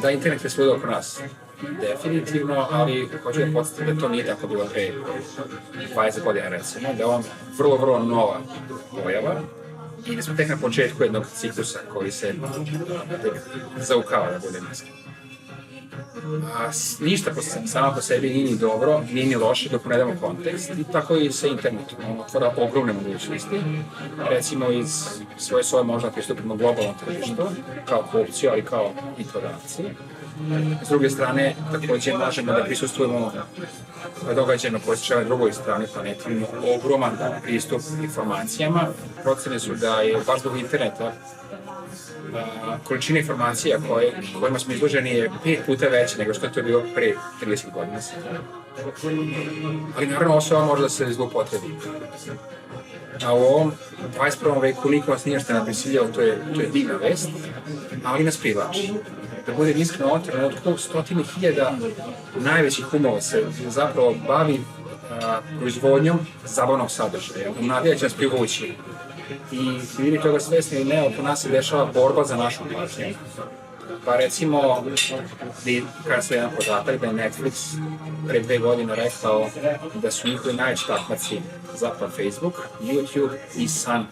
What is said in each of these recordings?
Da, internet je svuda oko nas, definitivno, ali hoću da podsjetim da to nije tako bilo pre 20 godina, recimo, da je on vrlo nova pojava i da smo tek na početku jednog ciklusa koji se zaukava, da bude mislim. Ništa samo po sebi nije ni dobro, nije ni loše dok ne damo kontekst i tako i sa internetom. On otvara ogromne mogućnosti. Recimo iz svoje možda pristupimo globalnom tržištu kao kupciju, ali kao i prodavci. S druge strane, takođe možemo da prisustujemo događajima koje se dešavaju na drugoj strani planeta. Imamo ogroman pristup informacijama. Procene su da je baš zbog interneta količina informacija kojima smo izloženi je 5 puta veća nego što je to bilo pre 30 godina. Ali naravno ovo može da se zloupotrebi. A u ovom 21. veku niko vas nije što ne prisiljava, to je divna vest, ali nas privlači. Da budem iskreno, od trenutku 100.000 najvećih umova se zapravo bavi proizvodnjom zabavnog sadržaja. Unadija će nas privući. I bili toga svesni ili ne, oko nas se dešava borba za našu pažnju. Pa recimo, kada se jedan podatak da je Netflix pre 2 godine rekao da su njihovi najveći takmaci zapravo Facebook, YouTube i Sun.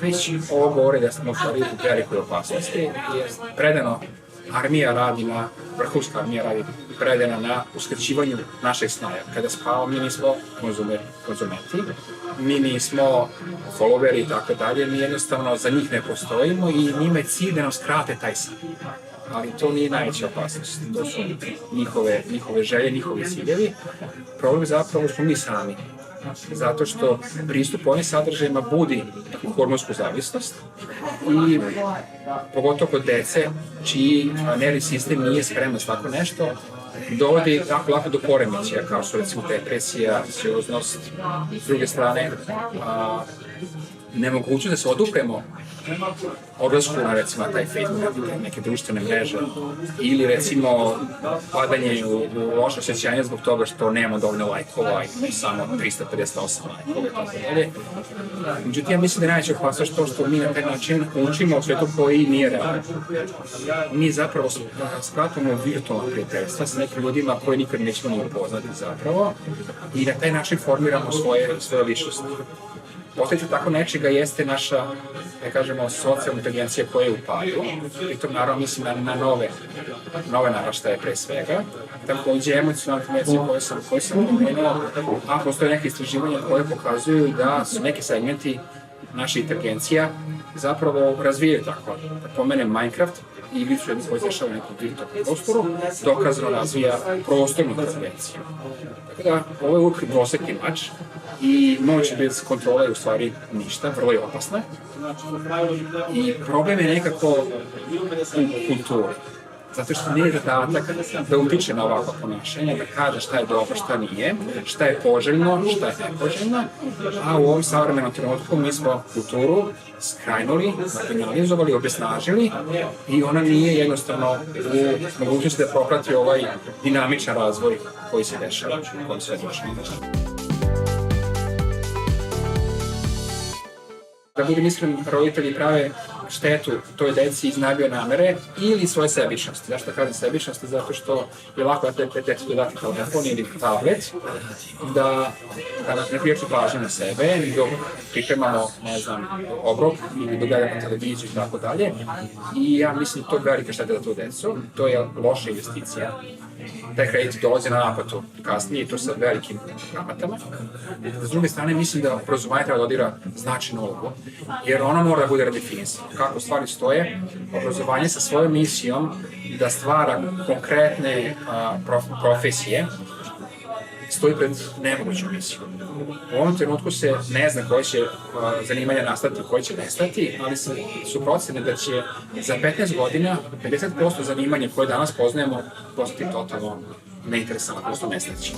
Već ovo govori da smo u velikoj opasnosti, jer predano vrhunska armija radi predana na uskraćivanju našeg snaja. Kada spavamo, mi nismo konzumenti, mi nismo followeri i tako dalje, mi jednostavno za njih ne postojimo i njima je cilj da nam skrate taj san. Ali to nije najveća opasnost, to su njihove želje, njihovi ciljevi. Problem zapravo smo mi sami, zato što pristup ovim sadržajima budi hormonsku zavisnost i pogotovo kod dece čiji nervni sistem nije spreman za tako nešto, dovodi tako lako do poremećaja, kao što recimo depresija, anksioznost. S druge strane, nemogućnost da se odupremo odlasku na recimo taj Facebook, neke društvene mreže ili recimo padanje u loše osjećanje zbog toga što nemamo dovoljno lajkova i samo 358 lajkova i tako dalje. Međutim, ja mislim da je najveća opasnost to što mi na taj način učimo o svetu koji nije realan. Mi zapravo skratamo virtualna prijateljstva sa nekim ljudima koje nikad nećemo ni upoznati zapravo i na taj način formiramo svoje ličnosti. Posledica tako nečega jeste naša, da kažemo, socijalna inteligencija koja je u padu. Pritom, naravno, mislim na nove naraštaje pre svega. Takođe, emocionalna inteligencija koju sam pomenuo, a postoje neke istraživanja koje pokazuju da su neki segmenti naše inteligencija zapravo razvijaju tako. Da pomenem Minecraft, igricu jednu koja se dešava u nekom virtualnom prostoru, dokazano razvija prostornu inteligenciju. Tako da, ovo je uvijek dvosekni mač i moć bez kontrole je u stvari ništa, vrlo je opasna. I problem je nekako u kulturi. Zato što nije zadatak da utiče na ovakva ponašanja, da kaže šta je dobro, šta nije, šta je poželjno, šta je nepoželjno, a u ovom savremenom trenutku mi smo kulturu skrajnuli, marginalizovali, obesnažili i ona nije jednostavno u mogućnosti da proprati ovaj dinamičan razvoj koji se dešava, koji se dešava. Da budem iskren, roditelji prave štetu toj deci iz najbolje namere ili svoje sebičnosti. Zašto kažem sebičnosti? Zato što je lako da te deci dodati telefon ili tablet, da ne priječu pažnju na sebe, dok pripremamo, obrok ili dok gledamo televiziju i tako dalje. I ja mislim to je velika šteta za tu decu, to je loša investicija. Taj kredit dolazi na naplatu kasnije i to sa velikim kamatama. S druge strane, mislim da obrazovanje treba da odigra značajnu ulogu, jer ono mora da bude redefinisano. Kako stvari stoje, obrazovanje sa svojom misijom da stvara konkretne profesije stoji pred nemogućom misijom. U ovom trenutku se ne zna koje će zanimanja nastati, koje će nestati, ali su procene da će za 15 godina 50% zanimanja koje danas poznajemo postati totalno neinteresantno, prosto nestaći.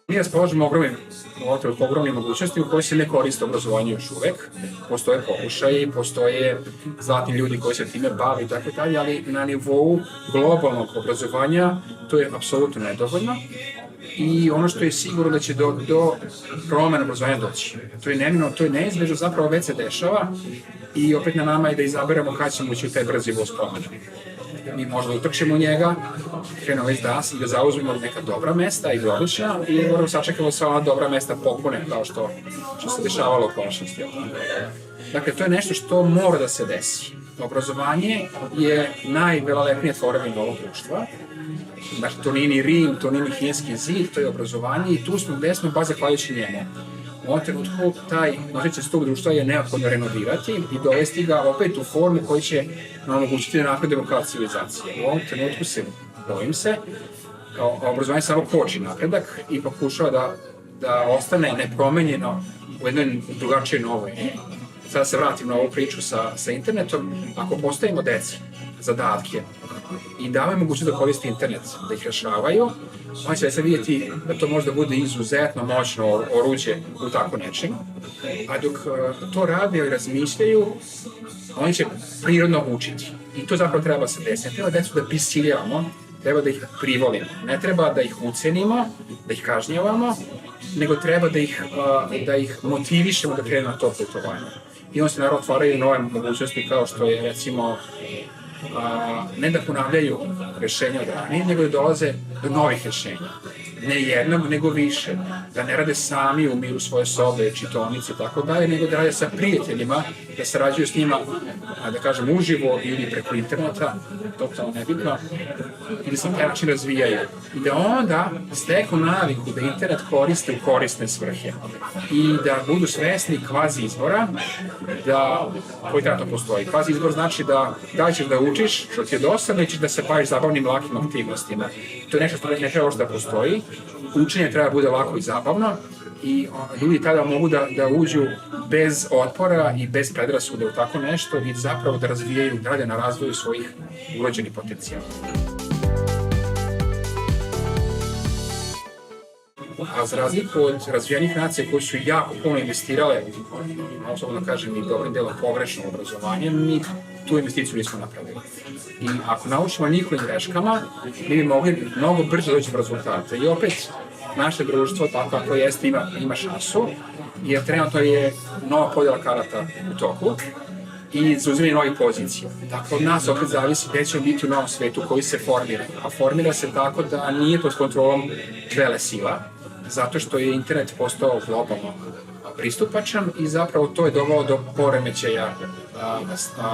Mi raspoložimo ogromnim mogućnosti u kojoj se ne koriste obrazovanje još uvek. Postoje pokušaji, postoje zlatni ljudi koji se time bave i tako dalje, ali na nivou globalnog obrazovanja to je apsolutno nedovoljno. i ono što je sigurno da će do promena obrazovanja doći. To je neminovno, to je neizbežno, zapravo već se dešava i opet na nama je da izaberemo kada ćemo ući u taj brzi voz promena. Mi možda utrčemo u njega, krenemo već danas i da zauzmemo neka dobra mesta i odlična i moramo sačekamo sva ona dobra mesta popune kao što se dešavalo u prošlosti. Dakle, to je nešto što mora da se desi. Obrazovanje je najvelelepnija tvorevina ovog društva. Znači, to nije ni Rim, to nije ni Kineski zid, to je obrazovanje i tu smo gde smo baš zahvaljujući njemu. U ovom trenutku taj noseći stup društva je neophodno renovirati i dovesti ga opet u formu koji će nam omogućiti da napredujemo kao civilizacija. U ovom trenutku se, bojim se, obrazovanje samo koči napredak i pokušava da ostane nepromenjeno u jednoj drugačijoj novoj. Sada se vratim na ovu priču sa internetom. Ako postavimo deci zadatke i damo im mogućnost da koriste internet, da ih rešavaju, oni će sad vidjeti da to možda bude izuzetno moćno oruđe u tako nečem. A dok to rade i razmišljaju, oni će prirodno učiti. I to zapravo treba se desiti. Ne treba decu da prisiljavamo, treba da ih privolimo. Ne treba da ih ucenimo, da ih kažnjavamo, nego treba da ih motivišemo da krenu na to putovanje. I on se naravno otvaraju nove mogućnosti kao što je recimo ne da ponavljaju rešenja od ranije, nego da dolaze do novih rešenja. Ne jednog, nego više. Da ne rade sami u miru svoje sobe, čitaonice i tako dalje, nego da rade sa prijateljima, da sarađuju s njima, da kažem, uživo ili preko interneta, totalno nebitno, i da se na taj način razvijaju. I da onda steknu naviku da internet koriste u korisne svrhe. I da budu svesni kvazi izbora, koji trenutno postoji. Kvazi izbor znači da ćeš da učiš, što ti je dosadno, i ćeš da se baviš zabavnim lakim aktivnostima. To je nešto što ne treba da postoji. Učenje treba bude lako i zabavno i ljudi tada mogu da uđu bez otpora i bez predrasuda u tako nešto i zapravo da razvijaju dalje na razvoju svojih urođenih potencijala. A za razliku od razvijenih nacija koji su jako puno investirale, osobno kažem i dobrim delom pogrešno obrazovanje, mi tu investiciju nismo napravili. I ako naučimo njihovim greškama, mi bi mogli mnogo brže doći do rezultata. I opet, naše društvo, tako ako jeste, ima šansu, jer trenutno je nova podjela karata u toku i zauzimanje novih pozicija. Dakle, od nas opet zavisi gde ćemo biti u novom svetu koji se formira. A formira se tako da nije pod kontrolom velesila, zato što je internet postao globalno pristupačan i zapravo to je dovelo do poremećaja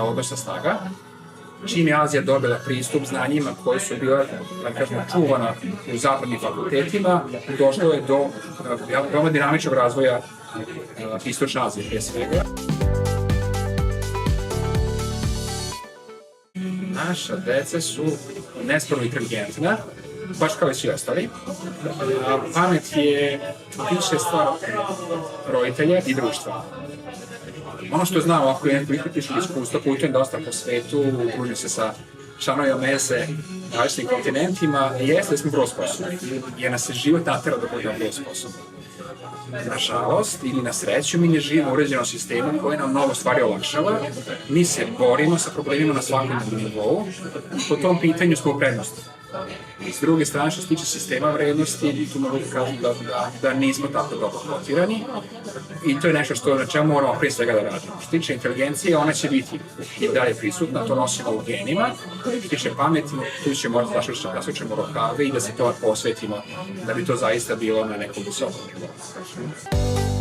odnosa snaga. Čim je Azija dobila pristup znanjima koje su bila, da kažemo, čuvana u zapadnim fakultetima, došlo je do veoma dinamičnog razvoja Istočne Azije, prije svega. Naša deca su nesporno inteligentna, baš kao i svi ostali. Pamet je više stvar roditelja i društva. Ono što znam, ako je neko kritičko iskustvo, putujem dosta po svetu, družim se sa članovima mese na različitim kontinentima, jeste da smo vrlo sposobni, jer nas se život natera da budemo vrlo sposobni. Nažalost, ili na sreću, mi ne živimo u uređenom sistemu koji nam mnogo stvari olakšava, mi se borimo sa problemima na svakom nivou, po tom pitanju smo u prednosti. S druge strane, što se tiče sistema vrednosti, tu mogu da kažem da nismo tako dobro kotirani i to je nešto na čemu moramo prije svega da radimo. Što se tiče inteligencije, ona će biti i dalje prisutna, to nosimo u genima. Što se tiče pameti, tu ćemo da sučemo rokave i da se to posvetimo da bi to zaista bilo na nekom visokom nivou.